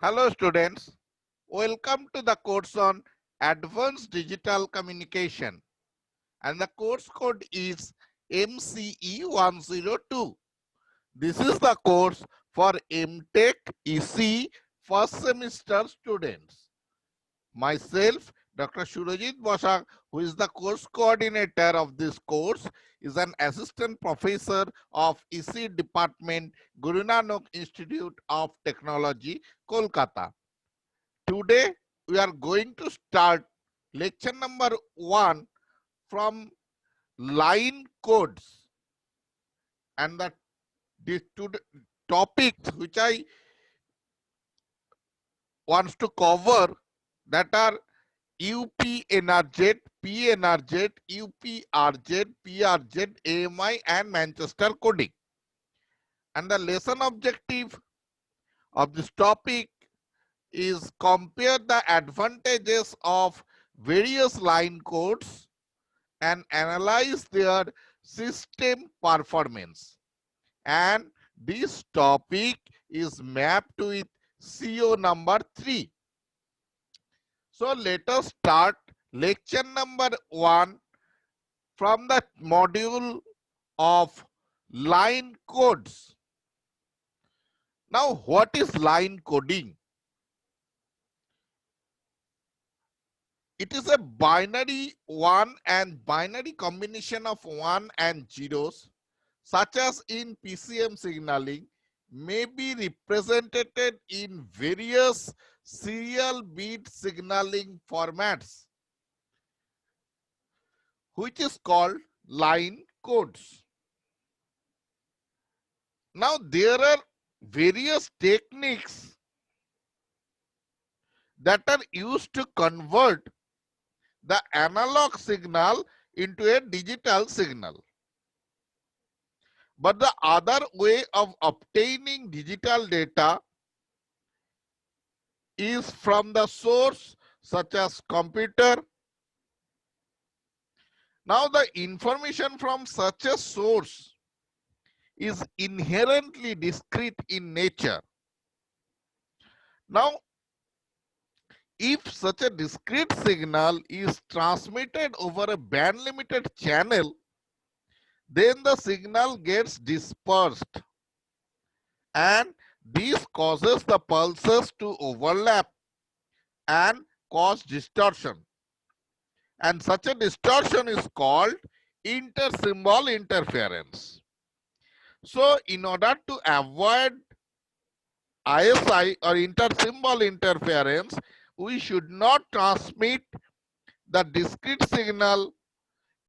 Hello students, welcome to the course on Advanced Digital Communication and the course code is MCE102. This is the course for MTech EC first semester students. Myself, Dr. Surajit Bosak, who is the course coordinator of this course, is an assistant professor of EC department, Guru Nanak Institute of Technology, Kolkata. Today, we are going to start lecture number 1 from line codes and the topics which I wants to cover that are UPNRZ, PNRZ, UPRZ, PRZ, AMI and Manchester coding. And the lesson objective of this topic is compare the advantages of various line codes and analyze their system performance. And this topic is mapped with CO number 3. So let us start lecture number 1 from the module of line codes. Now, what is line coding? It is a binary binary combination of 1 and zeros, such as in PCM signaling, may be represented in various serial bit signaling formats, which is called line codes. Now, there are various techniques that are used to convert the analog signal into a digital signal. But the other way of obtaining digital data is from the source such as computer. Now the information from such a source is inherently discrete in nature. Now, if such a discrete signal is transmitted over a band limited channel, then the signal gets dispersed and this causes the pulses to overlap and cause distortion. And such a distortion is called inter-symbol interference. So in order to avoid ISI or inter-symbol interference, we should not transmit the discrete signal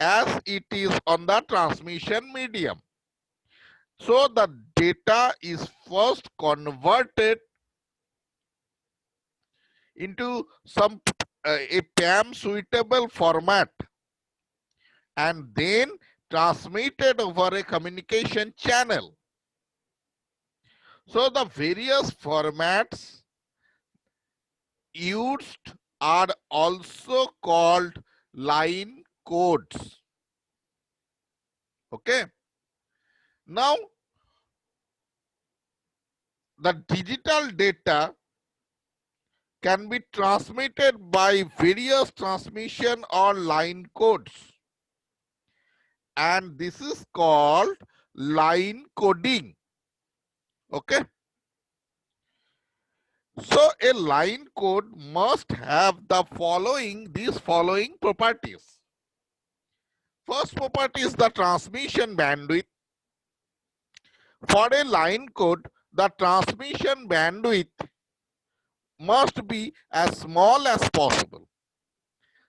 as it is on the transmission medium. So the data is first converted into a PAM suitable format and then transmitted over a communication channel. So the various formats used are also called line codes. Okay. Now, the digital data can be transmitted by various transmission or line codes. And this is called line coding. Okay. So a line code must have these following properties. First property is the transmission bandwidth. For a line code, the transmission bandwidth must be as small as possible.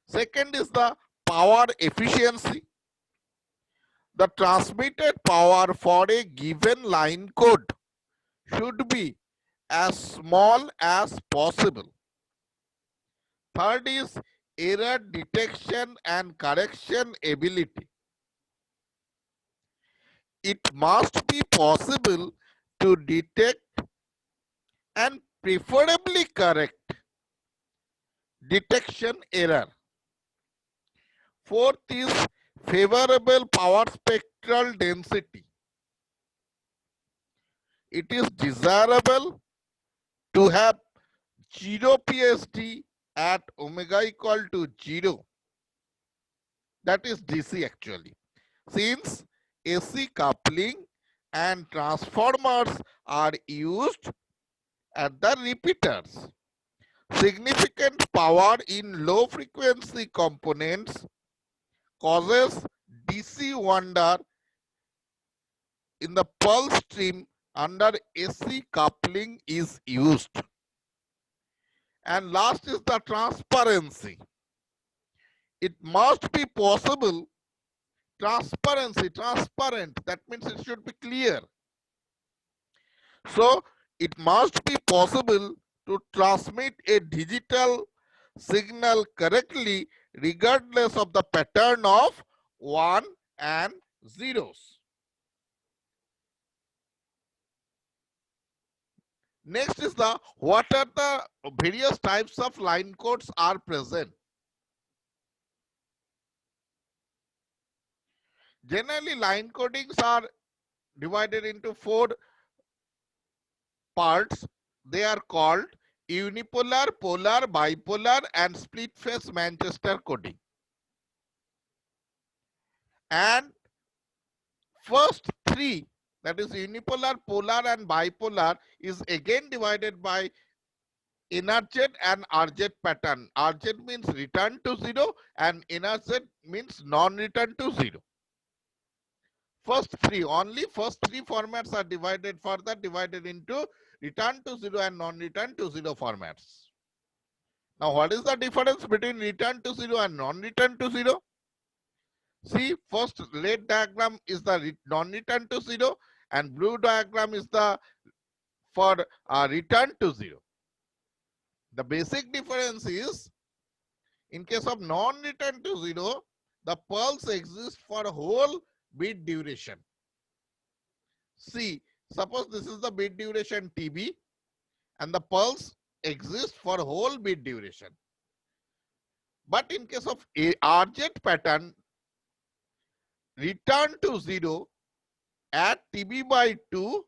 Second is the power efficiency. The transmitted power for a given line code should be as small as possible. Third is error detection and correction ability. It must be possible to detect and preferably correct detection error. Fourth is favorable power spectral density. It is desirable to have 0 PSD at omega equal to 0. That is DC actually. Since AC coupling and transformers are used at the repeaters. Significant power in low frequency components causes DC wander in the pulse stream under AC coupling is used. And last is the transparency. It must be possible. Transparent, that means it should be clear. So it must be possible to transmit a digital signal correctly regardless of the pattern of 1 and zeros. Next is the what are the various types of line codes are present. Generally, line codings are divided into 4 parts. They are called unipolar, polar, bipolar, and split phase Manchester coding. And first 3, that is unipolar, polar, and bipolar, is again divided by NRZ and RZ pattern. RZ means return to 0 and NRZ means non-return to 0. First 3, only first 3 formats are divided into return to 0 and non-return to 0 formats. Now what is the difference between return to 0 and non-return to 0? See, first red diagram is the non-return to 0 and blue diagram is the for return to 0. The basic difference is, in case of non-return to 0, the pulse exists for whole bit duration. See, suppose this is the bit duration TB and the pulse exists for whole bit duration. But in case of a RZ pattern, return to 0 at TB by 2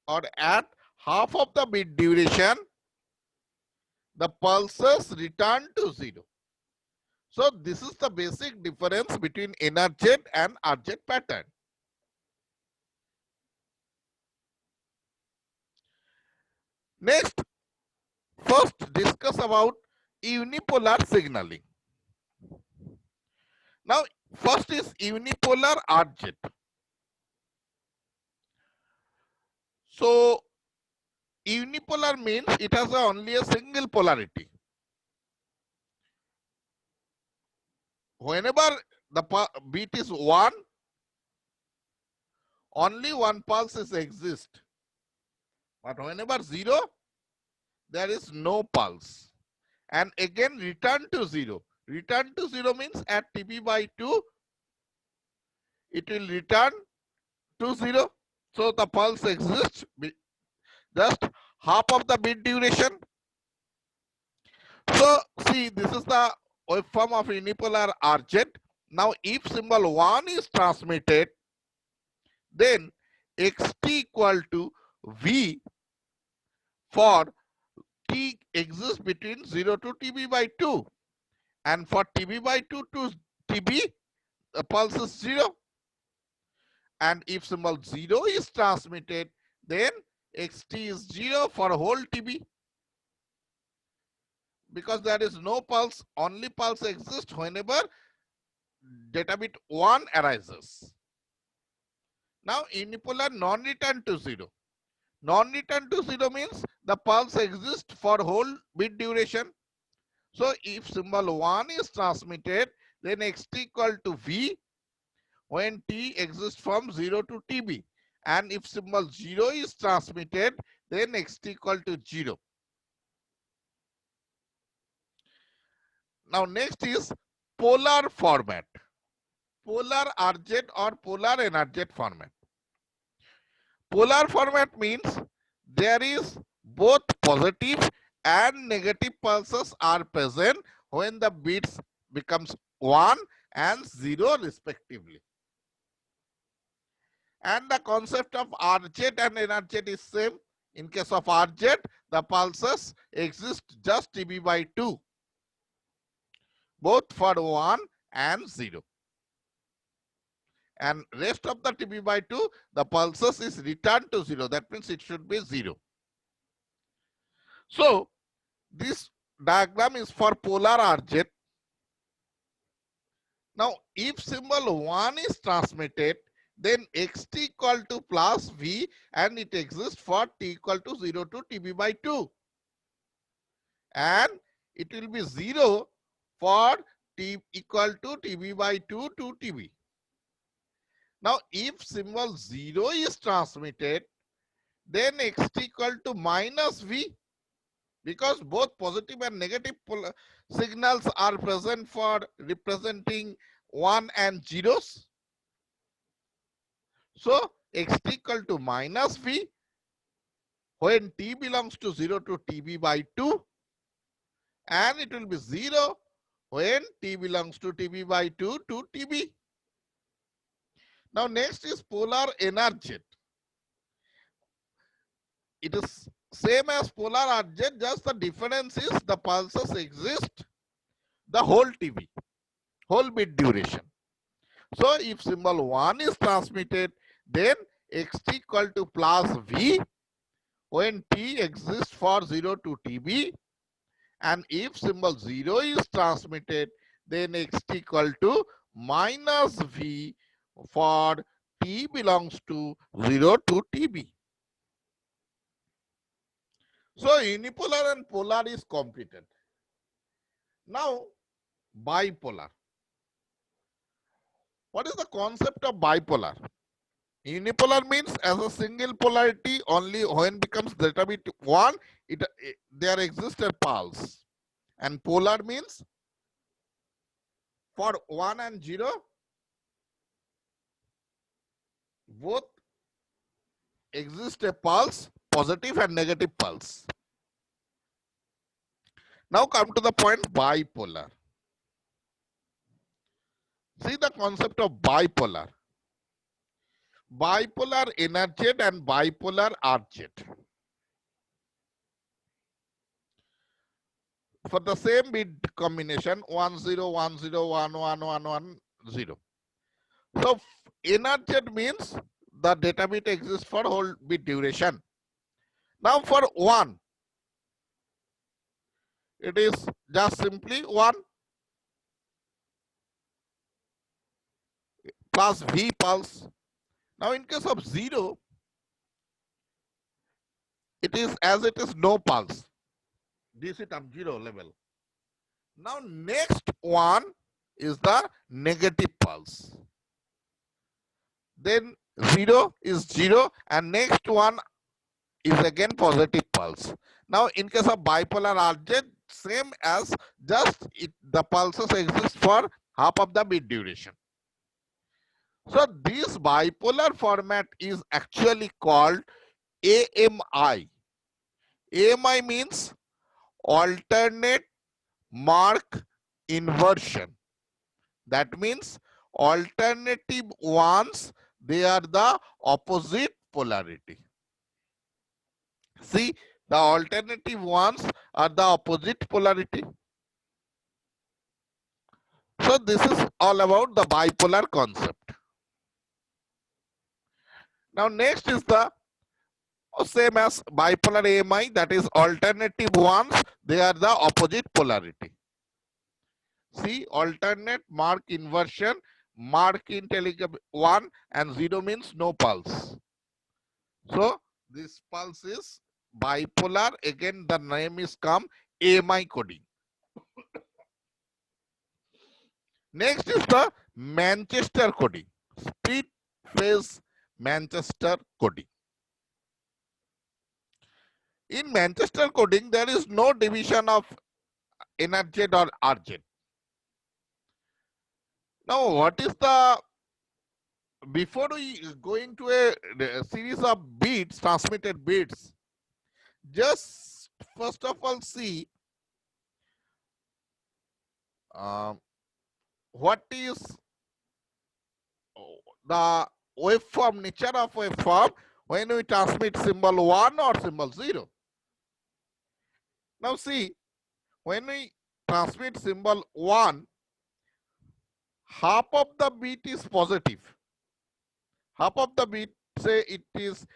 or at half of the bit duration, the pulses return to 0. So this is the basic difference between NRZ and RZ pattern. Next, first discuss about unipolar signaling. Now, first is unipolar RZ. So, unipolar means it has only a single polarity. Whenever the bit is 1, only one pulse exists. But whenever 0, there is no pulse. And again return to 0. Return to 0 means at TB by 2, it will return to 0. So the pulse exists just half of the bit duration. So see, this is the waveform of unipolar RZ. Now if symbol 1 is transmitted, then xt equal to V for t exists between 0 to TB by 2. And for TB by 2 to TB, the pulse is 0. And if symbol 0 is transmitted, then xt is 0 for whole TB. Because there is no pulse, only pulse exists whenever data bit 1 arises. Now unipolar non-return to 0. Non-return to 0 means the pulse exists for whole bit duration. So if symbol 1 is transmitted, then xt equal to V when t exists from 0 to TB. And if symbol 0 is transmitted, then xt equal to 0. Now next is polar format. Polar RZ or polar NRZ format. Polar format means there is both positive and negative pulses are present when the bits becomes 1 and 0 respectively. And the concept of RZ and NRZ is same. In case of RZ, the pulses exist just TB by 2, both for 1 and 0. And rest of the TB by 2, the pulses is returned to 0. That means it should be 0. So this diagram is for polar RZ. Now, if symbol 1 is transmitted, then xt equal to plus v and it exists for t equal to 0 to tb by 2. And it will be 0 for t equal to tb by 2 to tb. Now, if symbol 0 is transmitted, then xt equal to minus v, because both positive and negative signals are present for representing 1 and zeros. So xt equal to minus v when t belongs to 0 to tb by 2, and it will be 0 when t belongs to tb by 2 to tb. Now next is polar NRZ. It is same as polar RZ, just the difference is the pulses exist the whole tb, whole bit duration. So if symbol 1 is transmitted, then xt equal to plus v when t exists for 0 to tb, and if symbol 0 is transmitted, then xt equal to minus v for t belongs to 0 to tb. So unipolar and polar is completed. Now bipolar. What is the concept of bipolar? Unipolar means as a single polarity, only when becomes delta bit 1, there exists a pulse. And polar means for 1 and 0, both exist a pulse, positive and negative pulse. Now come to the point bipolar. See the concept of bipolar. Bipolar NRZ and bipolar RZ. For the same bit combination 1 0 1 0 1 1 1 1 0. So NRZ means the data bit exists for whole bit duration. Now for 1, it is just simply 1 plus V pulse. Now in case of 0, it is as it is no pulse. DC term 0 level. Now next one is the negative pulse. Then 0 is 0 and next one is again positive pulse. Now in case of bipolar RZ, same as just the pulses exist for half of the bit duration. So this bipolar format is actually called AMI. AMI means alternate mark inversion. That means alternative ones, they are the opposite polarity. See, the alternative ones are the opposite polarity. So this is all about the bipolar concept. Now next is the same as bipolar AMI, that is alternative ones, they are the opposite polarity. See, alternate mark inversion, mark in telegram 1 and 0 means no pulse. So this pulse is bipolar, again the name is come AMI coding. Next is the Manchester coding, split phase Manchester coding. In Manchester coding, there is no division of NRZ or RZ. Now, what is the, before we going to a series of bits, transmitted bits, just first of all see what is the waveform, nature of waveform when we transmit symbol 1 or symbol 0. Now see, when we transmit symbol 1, half of the bit is positive. Half of the bit, say it is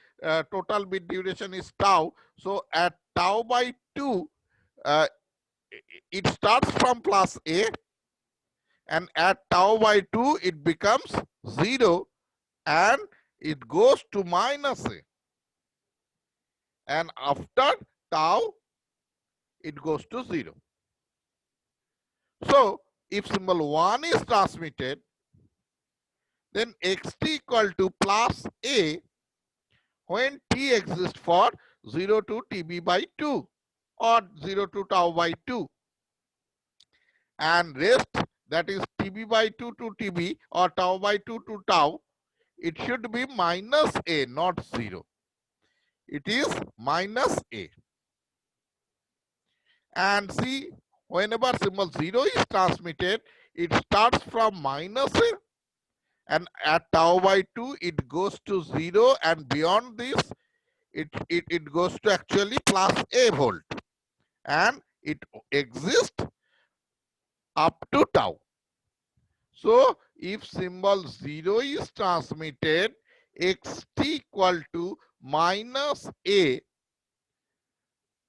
total bit duration is tau. So at tau by 2, uh, it starts from plus A, and at tau by 2 it becomes 0 and it goes to minus A. And after tau, it goes to 0. So if symbol 1 is transmitted, then xt equal to plus A when t exists for 0 to tb by 2 or 0 to tau by 2. And rest, that is tb by 2 to tb or tau by 2 to tau, it should be minus A, not 0. It is minus A. And see, whenever symbol 0 is transmitted, it starts from minus A, and at tau by 2 it goes to 0, and beyond this it goes to actually plus A volt, and it exists up to tau. So if symbol 0 is transmitted, xt equal to minus A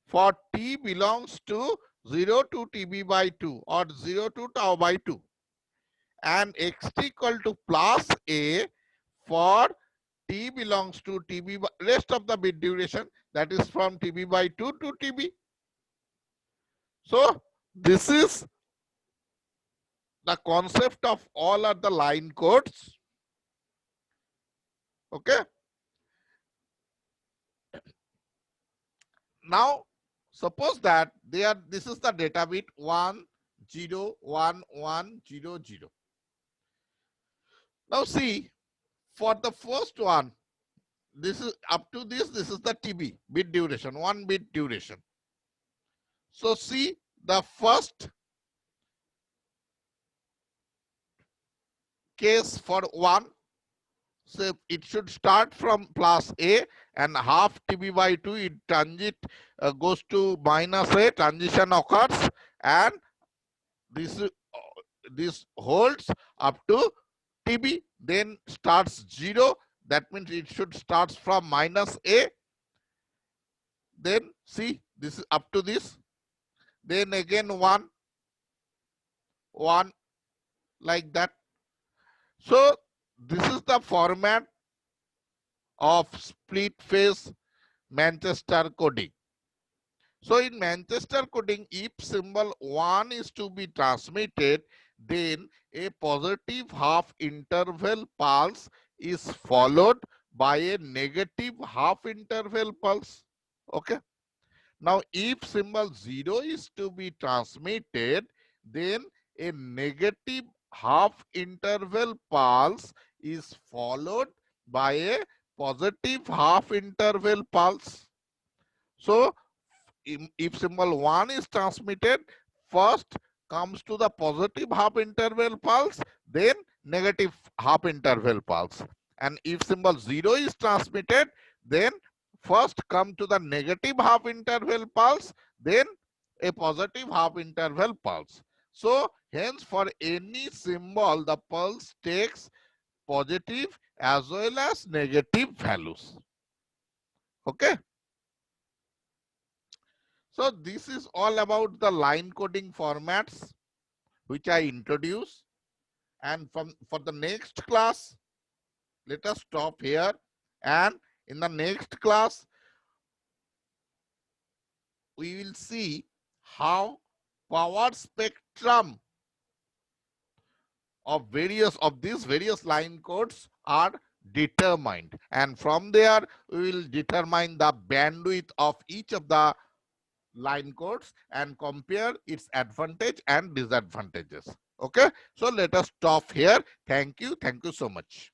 for t belongs to 0 to tb by 2 or 0 to tau by 2, and xt equal to plus A for t belongs to tb by rest of the bit duration, that is from tb by 2 to tb. So this is the concept of all are the line codes. Okay. Now suppose that this is the data bit 1 0 1 1 0 0. Now see, for the first one, this is up to this is the TB bit duration, 1 bit duration. So see, the first case for 1, so it should start from plus A, and half TB by 2 it goes to minus A, transition occurs, and this holds up to TB, then starts 0. That means it should start from minus A. Then see, this is up to this. Then again 1, 1, like that. So this is the format of split phase Manchester coding. So in Manchester coding, if symbol 1 is to be transmitted, then a positive half interval pulse is followed by a negative half interval pulse. Okay. Now if symbol 0 is to be transmitted, then a negative half interval pulse is followed by a positive half interval pulse. So if symbol 1 is transmitted, first comes to the positive half interval pulse, then negative half interval pulse. And if symbol 0 is transmitted, then first come to the negative half interval pulse, then a positive half interval pulse. So hence for any symbol, the pulse takes positive as well as negative values. Okay. So this is all about the line coding formats which I introduce. And for the next class, let us stop here. And in the next class, we will see how power spectrum of these various line codes are determined. And from there, we will determine the bandwidth of each of the line codes and compare its advantage and disadvantages. Okay, so let us stop here. Thank you so much.